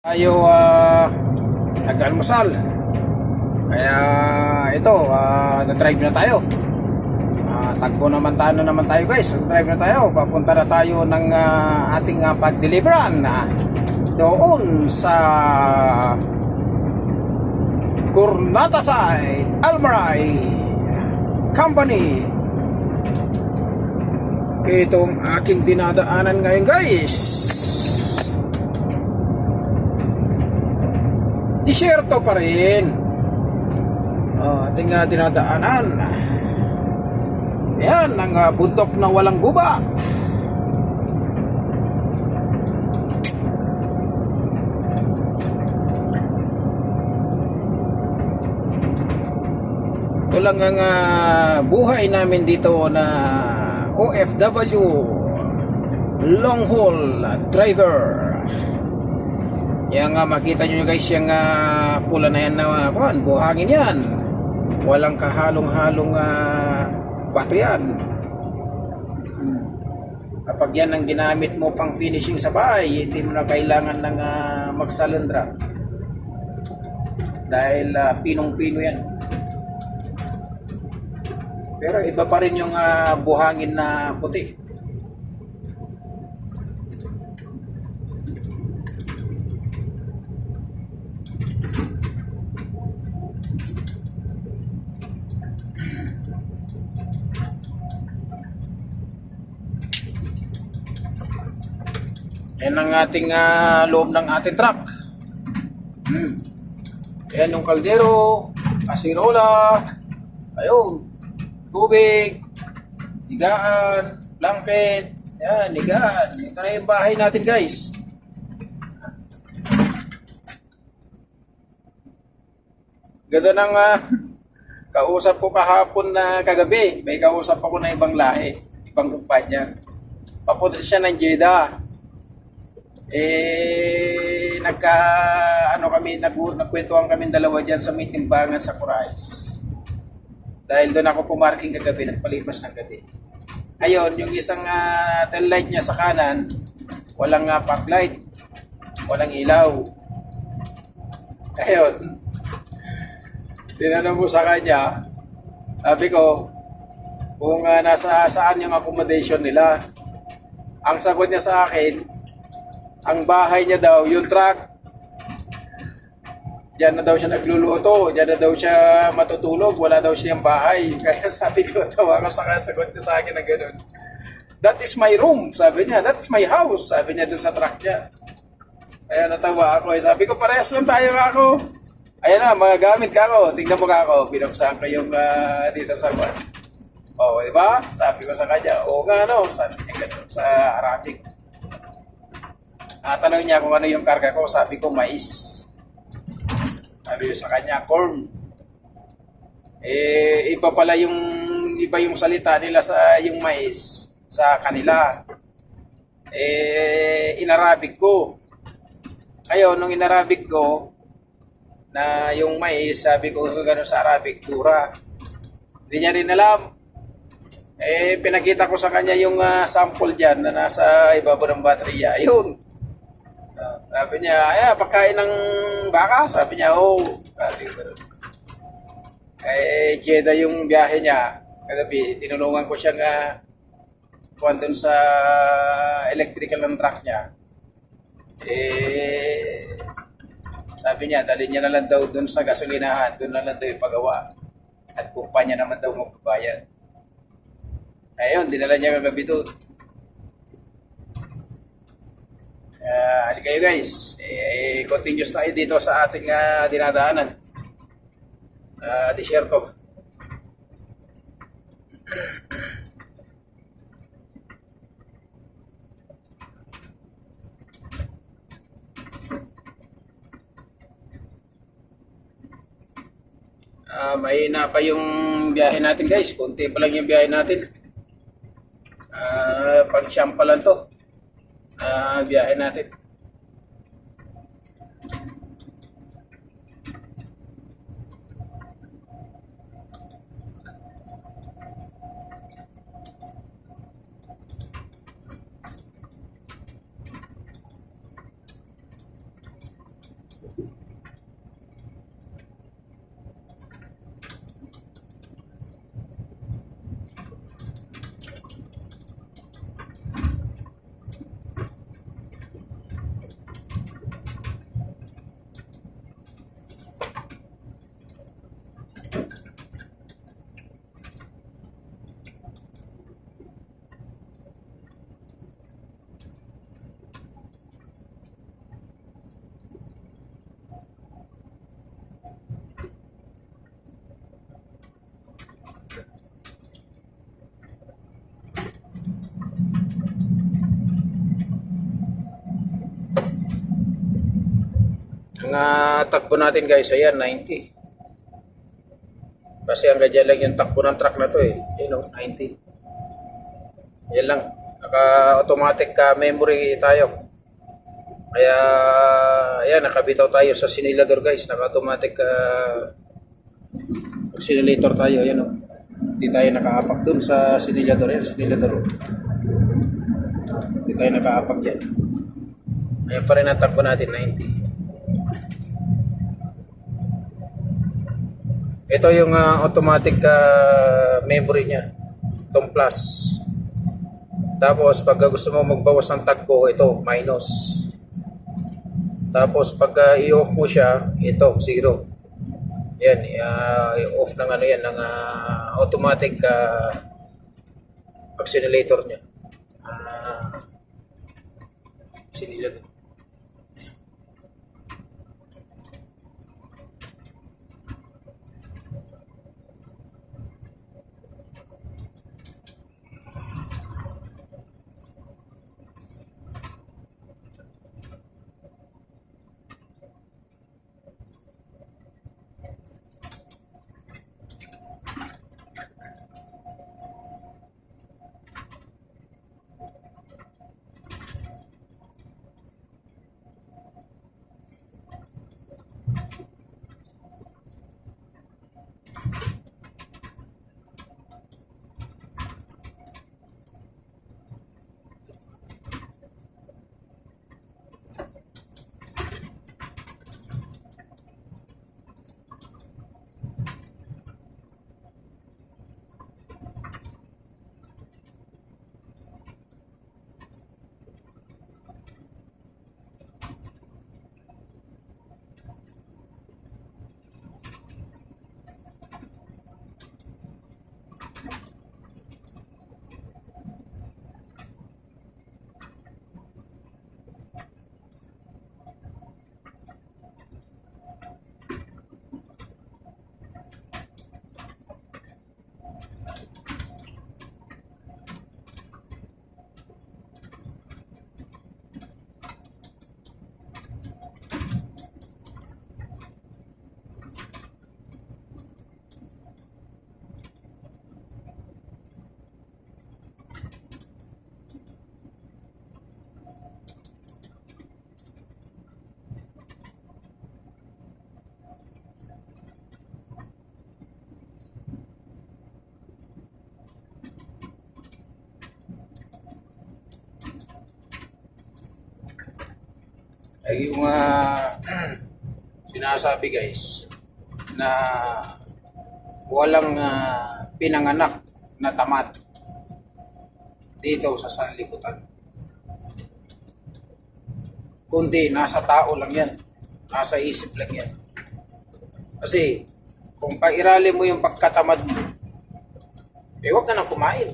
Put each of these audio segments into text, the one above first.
Tayo nag-almusal. Kaya ito, na-drive na tayo. Tagpo naman tayo guys. Nag-drive na tayo. Papunta na tayo ng ating pag-deliveran doon sa Kurnata Site Almaray Company. Itong aking dinadaanan ngayon guys. Disyerto pa rin ating dinadaanan. Yan ang bundok na walang gubat. Ito lang ang buhay namin dito na OFW long haul driver. Yang makita nyo guys, yung pula na yan na buhangin yan. Walang kahalong-halong bato yan. Kapag yan ang ginamit mo pang finishing sa bahay, hindi mo na kailangan ng magsalendra. Dahil pinong-pino yan. Pero iba pa rin yung buhangin na puti. Yan ang ating loob ng ating truck. Yan yung kaldero, kasirola, ayun, tubig, higaan, blanket, yan, higaan. Ito na yung bahay natin guys. Ganda ng kausap ko kahapon na kagabi. May kausap ako na ibang lahi, ibang kumpanya. Papunta siya ng Jeddah. Nagkwentuhan kami dalawa dyan sa may timbangan sa Corais. Dahil doon ako pumarking kagabi, nagpalipas ng gabi. Ngayon, yung isang tail light niya sa kanan, walang fog light, walang ilaw. Ngayon, tinanong mo sa kanya, sabi ko, kung saan yung accommodation nila. Ang sagot niya sa akin, ang bahay niya daw, yung truck, diyan na daw siya nagluluto, diyan na daw siya matutulog, wala daw siyang bahay. Kaya sabi ko, tawa ko sa kasagot niya sa akin na gano'n. That is my room, sabi niya. That is my house, sabi niya dun sa truck niya. Kaya natawa ako. Sabi ko, parehas lang tayo ako. Ayan na, mga gamit ka ako. Tingnan mo ka ako. Binuksan ko yung dito sa bar. O, di ba? Sabi ko sa kanya, o nga no, sabi niya gano'n sa Arabic. Tanong niya kung ano yung karga ko, sabi ko mais. Sabi ko sa kanya, corn. Iba yung salita nila sa yung mais sa kanila. Inarabik ko. Ngayon, nung inarabik ko na yung mais, sabi ko gano'n sa Arabic, dura. Hindi niya rin alam. Pinakita ko sa kanya yung sample dyan na nasa ibabaw ng baterya. Ayun. Sabi niya, pagkain ng baka? Sabi niya, sabi ko rin. Jeddah yung biyahe niya. Kagabi, tinulungan ko siyang kuhan dun sa electrical ng truck niya. Sabi niya, dali niya na lang daw dun sa gasolinahan. Dun na lang daw ipagawa. At kumpanya naman daw magbabayad. Ayun, dinala niya kagabi doon. Halika kayo guys, continuous tayo dito sa ating dinadaanan. Disyerto. Mahina pa yung biyahe natin guys, konti pa lang yung biyahe natin. Pag-siyam pa lang to. Biyahe natin. Ang takbo natin guys, ayan, 90. Kasi hanggang dyan lang yung takbo ng truck na to eh. You know, 90. Yan lang. Naka-automatic memory tayo. Kaya, ayan, nakabitaw tayo sa sinilador guys. Naka-automatic sinilator tayo. Ayan o. Hindi tayo nakaapak dun sa sinilador. Ayan, sinilador. Hindi tayo nakaapak dyan. Ayan pa rin ang takbo natin, 90. Ito yung automatic memory niya. Itong plus. Tapos pag gusto mo magbawas ng takbo, ito minus. Tapos pag i-off mo siya, ito 0. Yan, i-off ng ano yan, ng automatic accelerator niya. Sinilag. Ay yung sinasabi guys na walang pinanganak na tamad dito sa sanlibutan. Kundi nasa tao lang yan. Nasa isip lang yan. Kasi kung pairali mo yung pagkatamad mo, huwag ka nang kumain.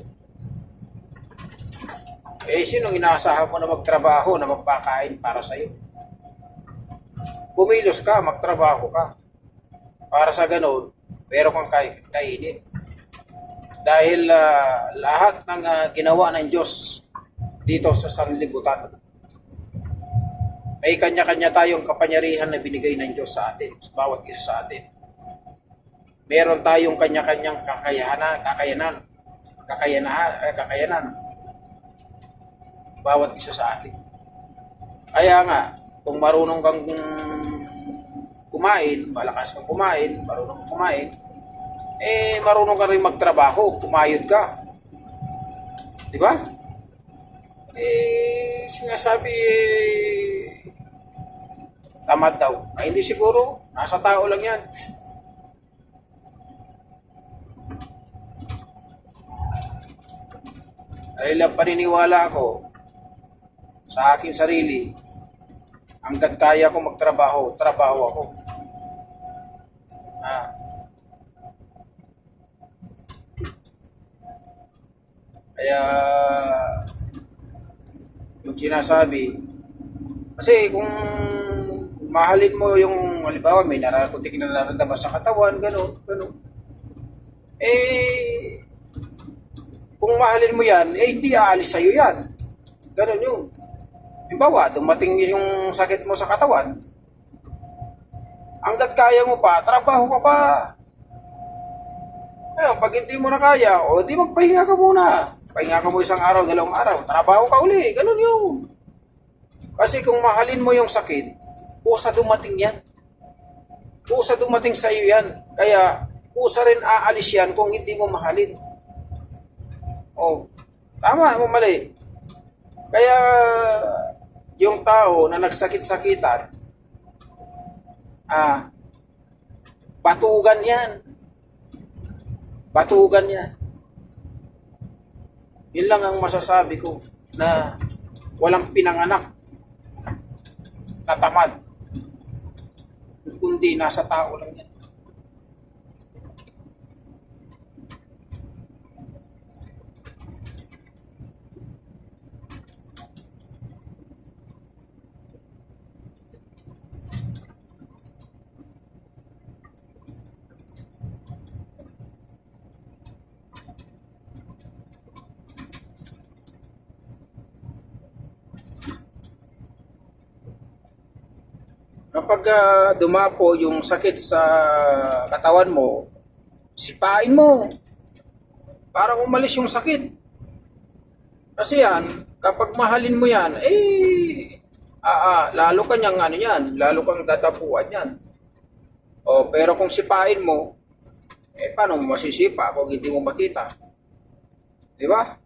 Sinong inaasahan mo na magtrabaho na magpakain para sa'yo? Kumilos ka, magtrabaho ka. Para sa ganun, meron kang kainin. Dahil lahat ng ginawa ng Diyos dito sa sanlibutan, may kanya-kanya tayong kapangyarihan na binigay ng Diyos sa atin, sa bawat isa sa atin. Meron tayong kanya-kanyang kakayanan. Bawat isa sa atin. Kaya nga, kung marunong kang kumain, malakas kang kumain, marunong kang kumain, marunong ka rin magtrabaho, kumayod ka. Di ba? Sinasabi, Tamad daw. Ay, hindi siguro. Nasa tao lang yan. Dahil ang paniniwala ko sa aking sarili, hanggat kaya ko magtrabaho, trabaho ako. Ah, kaya, yung sinasabi, kasi kung mahalin mo yung, halimbawa, may narakuntik na nararamdaman sa katawan, gano'n, gano'n. Eh, kung mahalin mo yan, eh hindi aalis sa'yo yan. Gano'n yun. Halimbawa, dumating yung sakit mo sa katawan, hanggat kaya mo pa, trabaho ka pa. Ayun, pag hindi mo na kaya, o di magpahinga ka muna. Pahinga ka mo isang araw, dalawang araw, trabaho ka uli. Ganun yun. Kasi kung mahalin mo yung sakit, kusa dumating yan. Kusa dumating sa iyo yan. Kaya, kusa rin aalis yan kung hindi mo mahalin. O, tama mo mali. Kaya, yung tao na nagsakit-sakitan, batugan yan. Batugan yan. Yun lang ang masasabi ko na walang pinanganak na tamad. Kundi nasa tao lang yan. Kapag dumapo yung sakit sa katawan mo, sipain mo para umalis yung sakit. Kasi yan, kapag mahalin mo yan, lalo kanyang ano yan, lalo kang dadapuan yan. O, pero kung sipain mo, paano mo masisipa kung hindi mo makita? Di ba?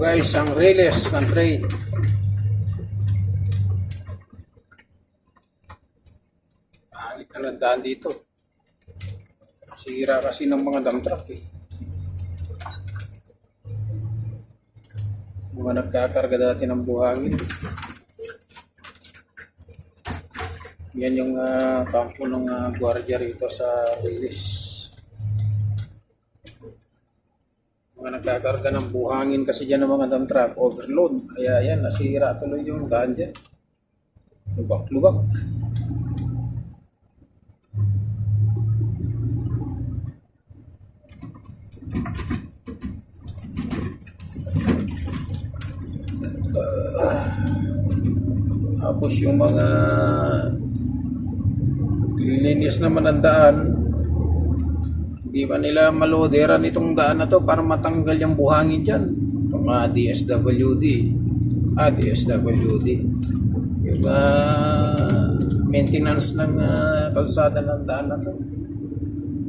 guys, ang riles ng train. Pangit na nagdaan dito. Sira kasi ng mga dump truck eh. Mga nagkakarga dati ng buhangin. Yan yung kampo ng gwardiya rito sa riles. Mga nagkakarga ng buhangin kasi dyan ng mga dump truck, overload. Kaya yan, nasira tuloy yung daan dyan. Lubak-lubak. Tapos yung mga lilinis naman ang daan, hindi ba nila maloderan itong daan na to para matanggal yung buhangin dyan? Itong DSWD. DSWD. Yung maintenance ng kalsada ng daan na to.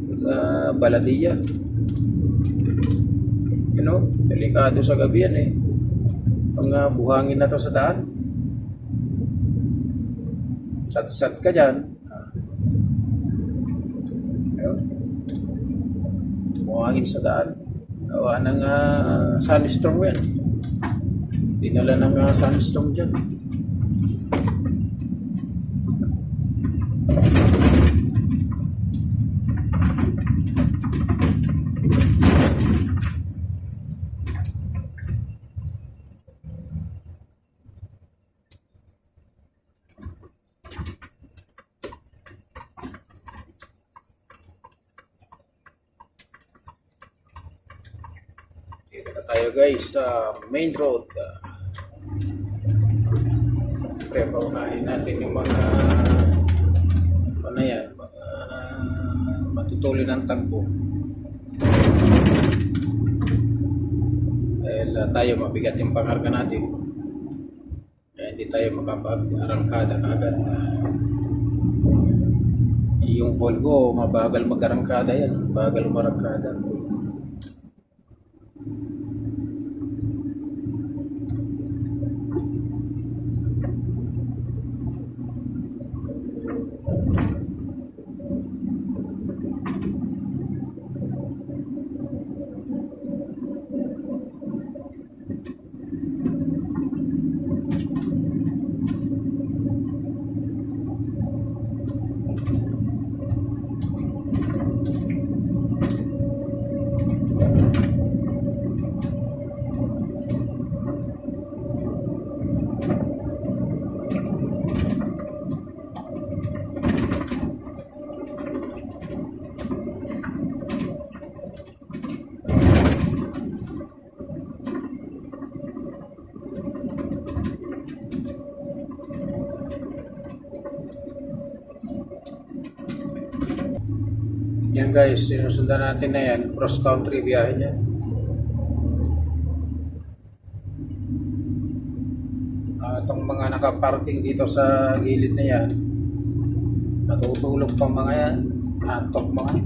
Yung baladiya. You know, delikado sa gabi yan eh. Itong buhangin na to sa daan. Sat-sat ka dyan. Ayun. Buhangin sa daan. Gawa ng sunstorm yan. Dinala ng sunstorm dyan. Dito na tayo guys sa main road. Paunahin natin yung mga ano yan, mga matutuloy ng tagpo. Dahil tayo mabigat yung pangarga natin. Kaya hindi tayo makapag-arangkada kagad. Yung Volvo, mabagal mag-arangkada yan. Mabagal marangkada. Yan guys, sinusundan natin na yan, cross country biyahe niya. Itong mga nakaparking dito sa gilid na yan, natutulog pang mga yan, antok mga.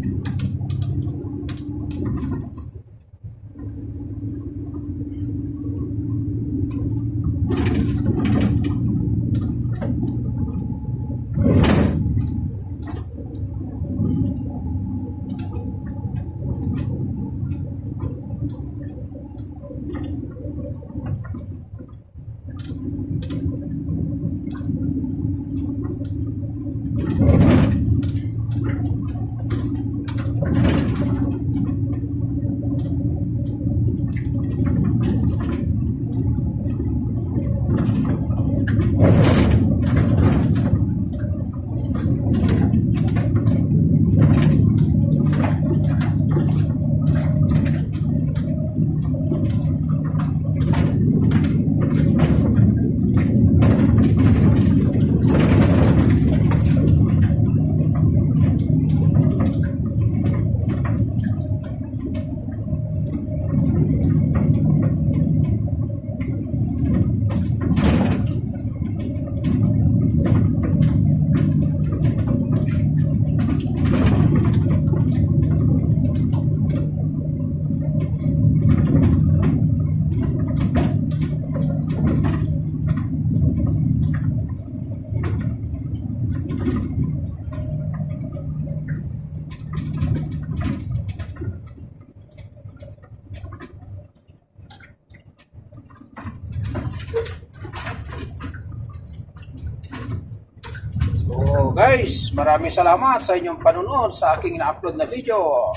guys, maraming salamat sa inyong panunod sa aking na-upload na video.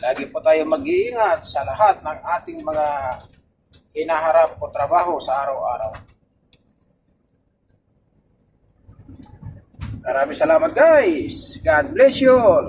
Lagi po tayo mag-iingat sa lahat ng ating mga hinaharap o trabaho sa araw-araw. Maraming salamat guys. God bless you all.